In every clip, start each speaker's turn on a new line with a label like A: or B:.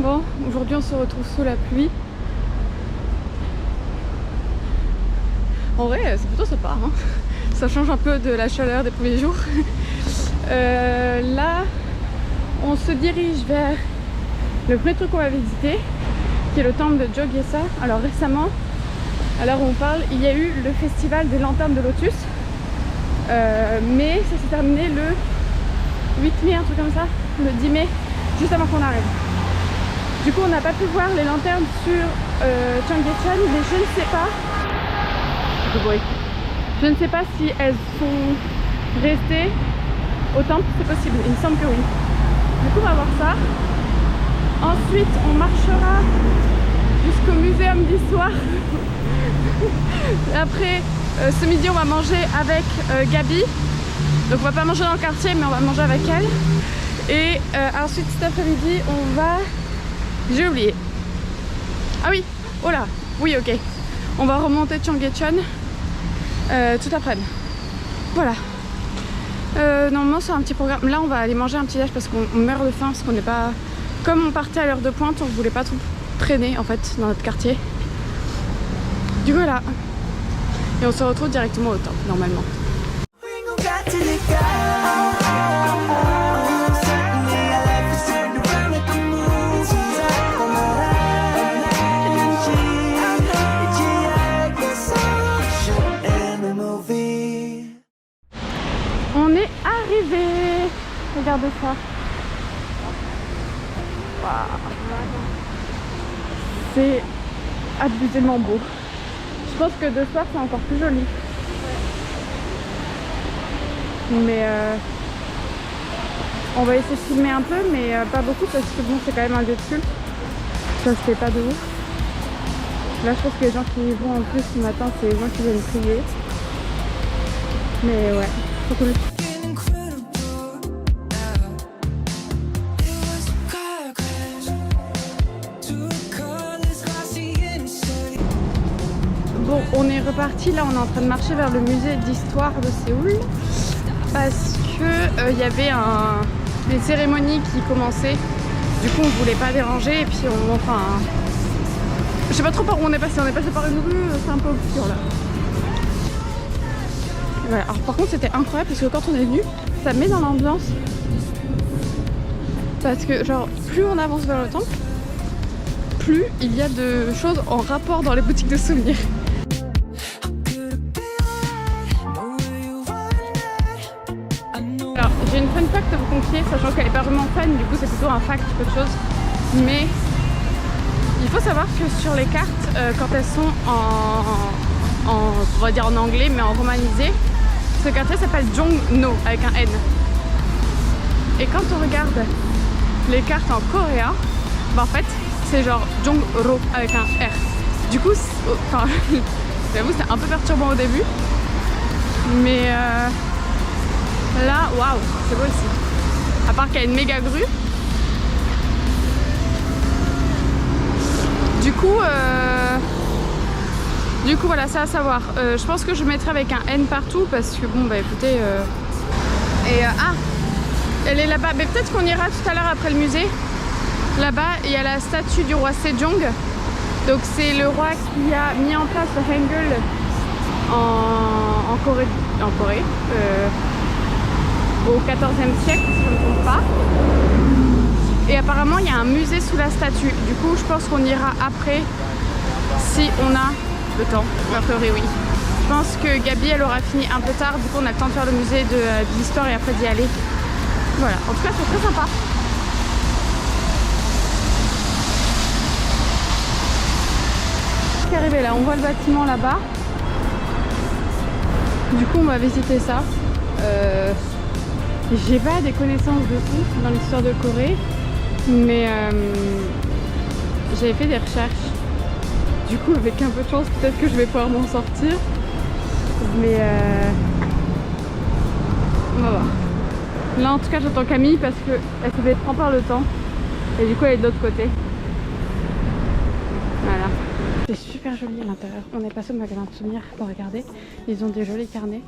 A: Bon, aujourd'hui on se retrouve sous la pluie. En vrai, c'est plutôt sympa, hein. Ça change un peu de la chaleur des premiers jours. Là, on se dirige vers le premier truc qu'on va visiter, qui est le temple de Jogye-sa. Alors récemment, à l'heure où on parle, il y a eu le festival des lanternes de lotus. Mais ça s'est terminé le 8 mai, un truc comme ça, le 10 mai, juste avant qu'on arrive. Du coup, on n'a pas pu voir les lanternes sur Cheonggyecheon, mais je ne sais pas. Je ne sais pas si elles sont restées au temple, c'est possible, il me semble que oui. Du coup, on va voir ça. Ensuite, on marchera jusqu'au muséum d'histoire. Après, ce midi, on va manger avec Gabi. Donc, on va pas manger dans le quartier, mais on va manger avec elle. Et ensuite, cet après-midi, on va... J'ai oublié. Ah oui, oh là, oui, ok. On va remonter Cheonggyecheon tout après-midi. Voilà. Normalement, c'est un petit programme. Là, on va aller manger un petit déj parce qu'on meurt de faim, parce qu'on n'est pas... Comme on partait à l'heure de pointe, on voulait pas trop traîner, en fait, dans notre quartier. Du coup, voilà. Et on se retrouve directement au temple, normalement. On est arrivé. Regardez ça. Wow. C'est abusément beau. Je pense que de soir c'est encore plus joli. Mais on va essayer de filmer un peu, mais pas beaucoup parce que bon, c'est quand même un lieu de culte. Ça se fait pas de ouf. Là, je pense que les gens qui y vont en plus ce matin, c'est les gens qui viennent prier. Mais ouais, trop cool. Bon, on est reparti, là on est en train de marcher vers le musée d'histoire de Séoul parce que y avait des cérémonies qui commençaient. Du coup on voulait pas déranger et puis je sais pas trop par où on est passé par une rue, c'est un peu obscur là. Voilà. Alors par contre c'était incroyable parce que quand on est venu, ça met dans l'ambiance. Parce que genre plus on avance vers le temple, plus il y a de choses en rapport dans les boutiques de souvenirs. Alors j'ai une fun fact à vous confier, sachant qu'elle n'est pas vraiment fan, du coup c'est plutôt un fact qu'autre chose. Mais il faut savoir que sur les cartes, quand elles sont on va dire en anglais, mais en romanisé, ce quartier s'appelle Jongno avec un N. Et quand on regarde les cartes en coréen, bah en fait c'est genre Jongro avec un R. Du coup, enfin, j'avoue c'était un peu perturbant au début, mais là, waouh, c'est beau aussi. À part qu'il y a une méga grue. Du coup voilà, c'est à savoir. Je pense que je mettrai avec un N partout parce que bon bah écoutez. Elle est là-bas. Mais peut-être qu'on ira tout à l'heure après le musée. Là-bas, il y a la statue du roi Sejong. Donc c'est le roi qui a mis en place le Hangul en Corée. Au XIVe siècle, si je ne me trompe pas. Et apparemment, il y a un musée sous la statue. Du coup, je pense qu'on ira après si on a le temps. A priori, oui. Je pense que Gabi, elle aura fini un peu tard. Du coup, on a le temps de faire le musée de l'histoire et après d'y aller. Voilà. En tout cas, c'est très sympa. Arrivé là, on voit le bâtiment là-bas. Du coup, on va visiter ça. J'ai pas des connaissances de ouf dans l'histoire de Corée, mais j'avais fait des recherches. Du coup, avec un peu de chance, peut-être que je vais pouvoir m'en sortir. Mais on va voir. Là, en tout cas, j'attends Camille parce qu'elle se fait prendre par le temps. Et du coup, elle est de l'autre côté. Voilà. C'est super joli à l'intérieur. On est passé au magasin de souvenirs pour regarder. Ils ont des jolis carnets.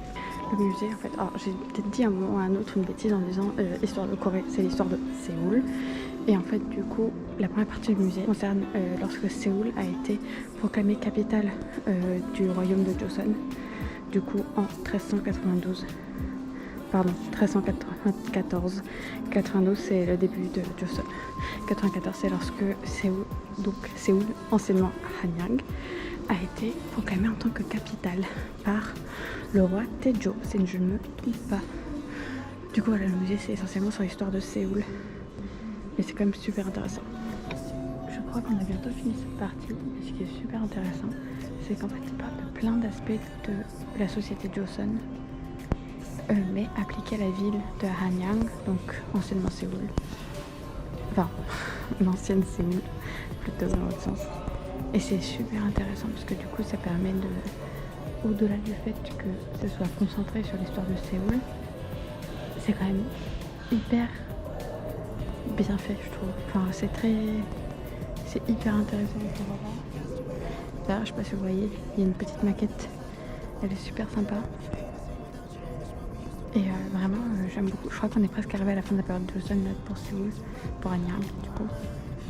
A: Le musée en fait. Alors j'ai peut-être dit à un moment ou à un autre une bêtise en disant histoire de Corée, c'est l'histoire de Séoul. Et en fait, du coup, la première partie du musée concerne lorsque Séoul a été proclamée capitale du royaume de Joseon, du coup en 1392. Pardon, 1394. 92 c'est le début de Joseon. 94 c'est lorsque Séoul, donc Séoul, anciennement Hanyang, a été proclamée en tant que capitale par le roi Taejo, si je ne me trompe pas. Du coup voilà, le musée c'est essentiellement sur l'histoire de Séoul. Mais c'est quand même super intéressant. Je crois qu'on a bientôt fini cette partie. Et ce qui est super intéressant, c'est qu'en fait il parle de plein d'aspects de la société Joseon, mais appliqué à la ville de Hanyang, donc anciennement Séoul. Enfin, l'ancienne Séoul, plutôt dans l'autre sens. Et c'est super intéressant parce que du coup ça permet de, au-delà du fait que ce soit concentré sur l'histoire de Séoul, c'est quand même hyper bien fait, je trouve. Enfin, c'est hyper intéressant de voir. Là, je sais pas si vous voyez, il y a une petite maquette, elle est super sympa. Et vraiment, j'aime beaucoup. Je crois qu'on est presque arrivé à la fin de la période de Joseon là pour Séoul, pour Hanyang, du coup.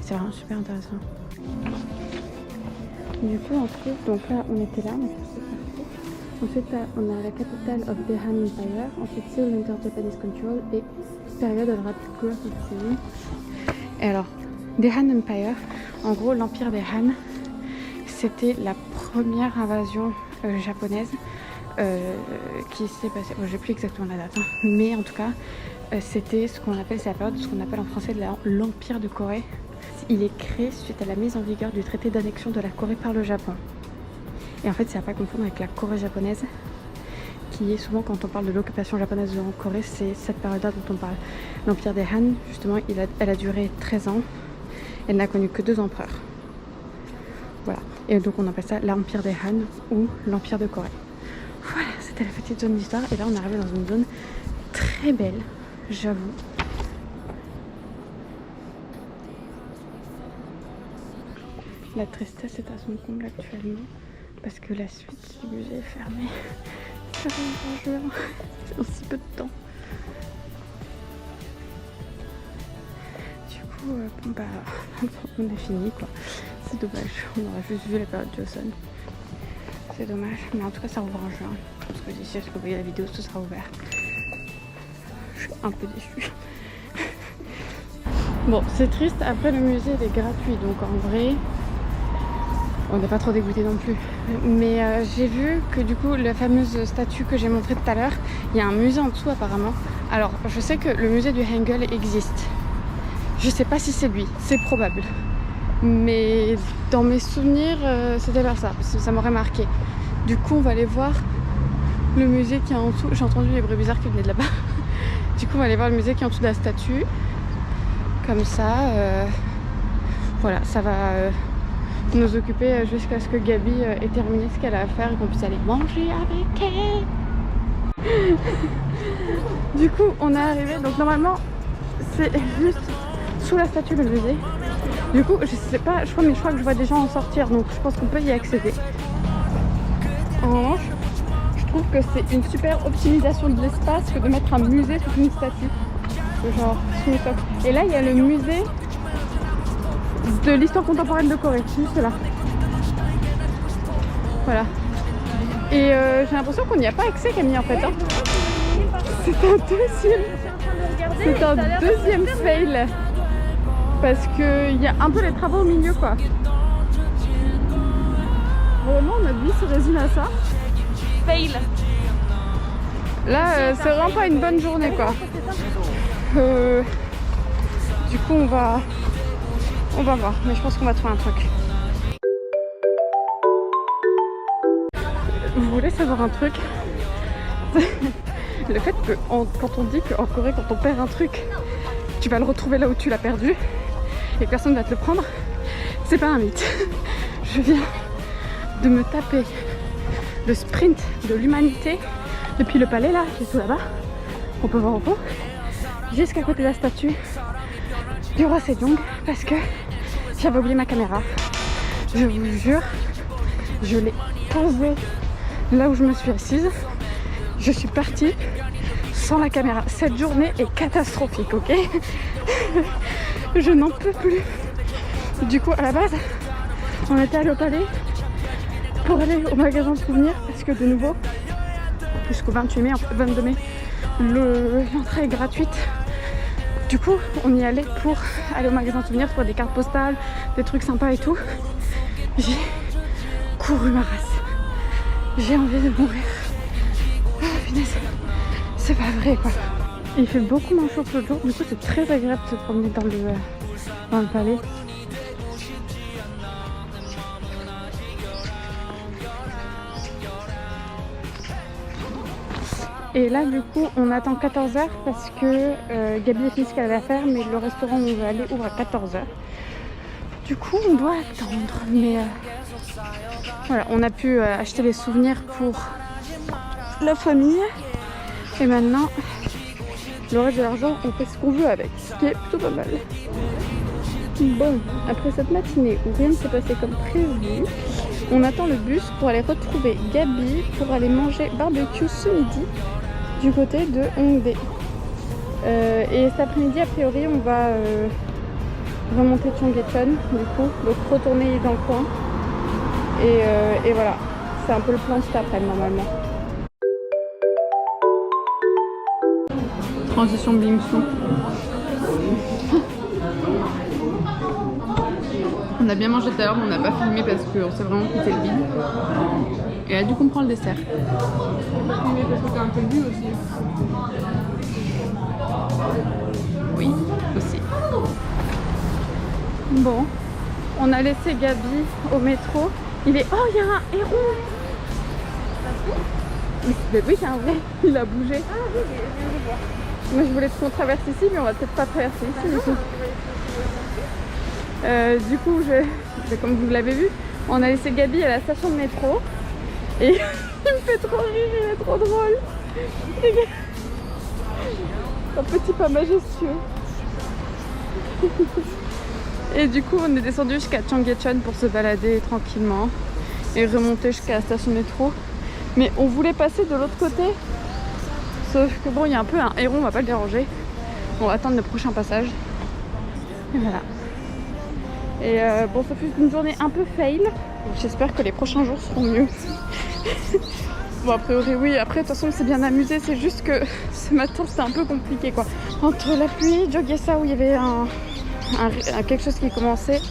A: C'est vraiment super intéressant. Du coup, ensuite, donc là, on était là, ensuite, on a la capitale of the Han Empire, ensuite Seoul under Japanese control et période of rapid growth of Seoul. Et alors, the Han Empire, en gros, l'empire des Han, c'était la première invasion japonaise qui s'est passée. Bon, j'ai plus exactement la date, hein, mais en tout cas, c'était ce qu'on appelle, c'est la période de ce qu'on appelle en français l'empire de Corée. Il est créé suite à la mise en vigueur du traité d'annexion de la Corée par le Japon. Et en fait, c'est à pas confondre avec la Corée japonaise, qui est souvent, quand on parle de l'occupation japonaise en Corée, c'est cette période-là dont on parle. L'empire des Han, justement, elle a duré 13 ans. Elle n'a connu que 2 empereurs. Voilà. Et donc on appelle ça l'empire des Han ou l'empire de Corée. Voilà, c'était la petite zone d'histoire. Et là, on est arrivé dans une zone très belle, j'avoue. La tristesse est à son comble actuellement parce que la suite du musée est fermée. Ça va en juin, c'est aussi peu de temps. Du coup, bon bah, on est fini quoi. C'est dommage, on aurait juste vu la période Joseon. C'est dommage, mais en tout cas ça rouvre en juin. Parce que d'ici à ce que vous voyez la vidéo, ce sera ouvert. Je suis un peu déçue. Bon, c'est triste, après le musée il est gratuit, donc en vrai, on n'est pas trop dégoûté non plus. Mais j'ai vu que du coup, la fameuse statue que j'ai montrée tout à l'heure, il y a un musée en dessous apparemment. Alors, je sais que le musée du Hangul existe. Je sais pas si c'est lui, c'est probable. Mais dans mes souvenirs, c'était vers ça, parce que ça m'aurait marqué. Du coup, on va aller voir le musée qui est en dessous. J'ai entendu les bruits bizarres qui venaient de là-bas. Du coup, on va aller voir le musée qui est en dessous de la statue. Comme ça, voilà, ça va nous occuper jusqu'à ce que Gabi ait terminé ce qu'elle a à faire et qu'on puisse aller manger avec elle. Du coup, on est arrivé. Donc normalement, c'est juste sous la statue le musée. Du coup, je sais pas, je crois que je vois des gens en sortir, donc je pense qu'on peut y accéder. En revanche, je trouve que c'est une super optimisation de l'espace que de mettre un musée sous une statue. Genre, sous les tocs. Et là, il y a le musée de l'histoire contemporaine de Corée, juste là. Voilà. Et j'ai l'impression qu'on n'y a pas accès, Camille, en fait. Hein. C'est un deuxième fail. Parce qu'il y a un peu les travaux au milieu, quoi. Vraiment, notre vie se résume à ça.
B: Fail.
A: Là, c'est vraiment pas une bonne journée, quoi. Du coup, on va voir. Mais je pense qu'on va trouver un truc. Vous voulez savoir un truc? Le fait que quand on dit qu'en Corée, quand on perd un truc, tu vas le retrouver là où tu l'as perdu et personne ne va te le prendre, c'est pas un mythe. Je viens de me taper le sprint de l'humanité depuis le palais là, qui est tout là-bas, on peut voir au fond, jusqu'à côté de la statue du roi Sejong parce que j'avais oublié ma caméra. Je vous jure, je l'ai posée là où je me suis assise. Je suis partie sans la caméra. Cette journée est catastrophique, ok? Je n'en peux plus. Du coup, à la base, on était allé au palais pour aller au magasin de souvenirs parce que de nouveau, jusqu'au 28 mai, 22 mai, l'entrée est gratuite. Du coup, on y allait pour aller au magasin de souvenirs, pour des cartes postales, des trucs sympas et tout. J'ai couru ma race. J'ai envie de mourir. Oh punaise, c'est pas vrai quoi. Il fait beaucoup moins chaud que l'autre jour, du coup c'est très agréable de se promener dans le palais. Et là du coup on attend 14h parce que Gabi a fini ce qu'elle avait à faire, mais le restaurant où on veut aller ouvre à 14h. Du coup on doit attendre, mais voilà, on a pu acheter les souvenirs pour la famille. Et maintenant, le reste de l'argent, on fait ce qu'on veut avec, ce qui est plutôt pas mal. Bon, après cette matinée où rien ne s'est passé comme prévu, on attend le bus pour aller retrouver Gabi pour aller manger barbecue ce midi du côté de Hongdae. Et cet après-midi, a priori, on va remonter Cheonggyecheon du coup, donc retourner dans le coin. Et voilà, c'est un peu le plan cet après-midi normalement. Transition Bimsou. On a bien mangé tout à l'heure, mais on n'a pas filmé parce qu'on s'est vraiment quitté le vide. Et là, du coup, on prend le dessert. On n'a pas filmé parce que t'as un peu bu aussi. Oui, aussi. Bon, on a laissé Gabi au métro. Il est... Oh, il y a un héron! Mais oui, c'est un vrai. Il a bougé. Ah oui, je viens de voir. Moi, je voulais qu'on traverse ici, mais on va peut-être pas traverser ici. Du coup, comme vous l'avez vu, on a laissé Gabi à la station de métro. Et il me fait trop rire, il est trop drôle. Un petit pas majestueux. Et du coup, on est descendu jusqu'à Cheonggyecheon pour se balader tranquillement et remonter jusqu'à la station de métro. Mais on voulait passer de l'autre côté. Sauf que bon, il y a un peu un héron, on va pas le déranger. On va attendre le prochain passage. Et voilà. Et bon, ça fait une journée un peu fail. J'espère que les prochains jours seront mieux. Bon, a priori, oui. Après, de toute façon, on s'est bien amusé. C'est juste que ce matin, c'était un peu compliqué, quoi. Entre la pluie, Jogessa, où il y avait quelque chose qui commençait,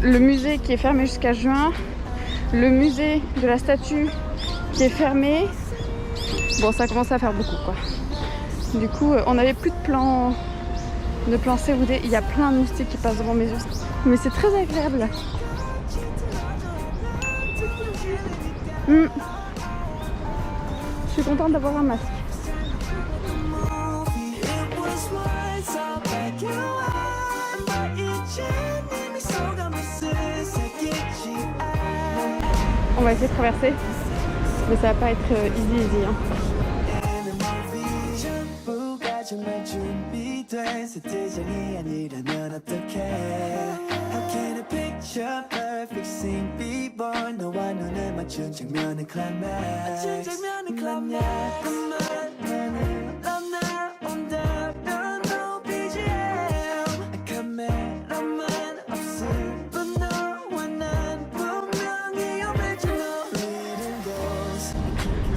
A: le musée qui est fermé jusqu'à juin, le musée de la statue qui est fermé. Bon, ça commence à faire beaucoup, quoi. Du coup, on n'avait plus de plan COD. Il y a plein de moustiques qui passent devant mes yeux. Mais c'est très agréable. Je suis contente d'avoir un masque. On va essayer de traverser. Mais ça va pas être easy hein.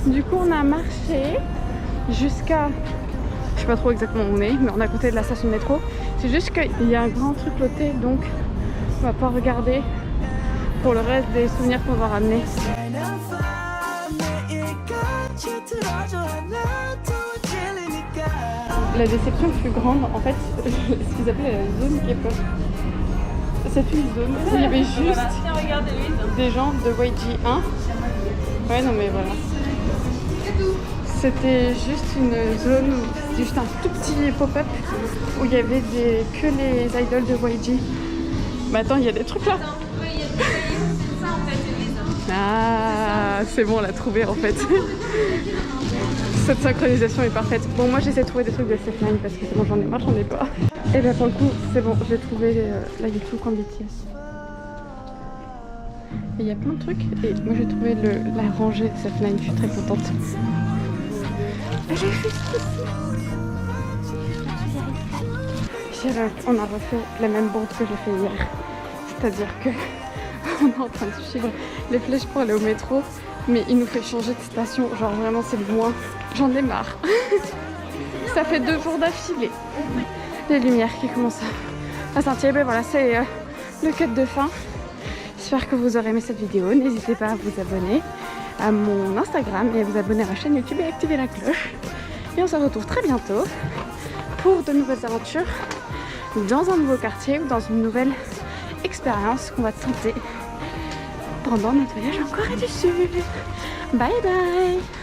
A: Du coup, on a marché jusqu'à... Je sais pas trop exactement où on est, mais on est à côté de la station de métro. C'est juste qu'il y a un grand truc loté, donc on va pas regarder pour le reste des souvenirs qu'on va ramener. La déception plus grande, en fait, ce qu'ils appelaient la zone K-pop. C'est une zone où il y avait juste des gens de YG1. Ouais, non mais voilà. C'était juste une zone, juste un tout petit pop-up où il y avait que les idoles de YG. Mais attends, il y a des trucs là. Ah, c'est bon, on l'a trouvé en fait. Cette synchronisation est parfaite. Bon, moi j'essaie de trouver des trucs de SF9 parce que c'est bon, j'en ai marre, j'en ai pas. Et bien pour le coup, c'est bon, j'ai trouvé la YouTube quand BTS. Et il y a plein de trucs. Et moi j'ai trouvé la rangée de SF9, je suis très contente. J'ai juste ici. sortir, on a refait la même bande que j'ai fait hier. C'est-à-dire que on est en train de suivre les flèches pour aller au métro, mais il nous fait changer de station. Genre vraiment c'est loin. J'en ai marre. Ça fait 2 jours d'affilée. Les lumières qui commencent à scintiller. Ben voilà, c'est le cut de fin. J'espère que vous aurez aimé cette vidéo. N'hésitez pas à vous abonner à mon Instagram et à vous abonner à ma chaîne YouTube et activer la cloche. Et on se retrouve très bientôt pour de nouvelles aventures dans un nouveau quartier ou dans une nouvelle expérience qu'on va tenter pendant notre voyage en Corée du Sud. Bye bye!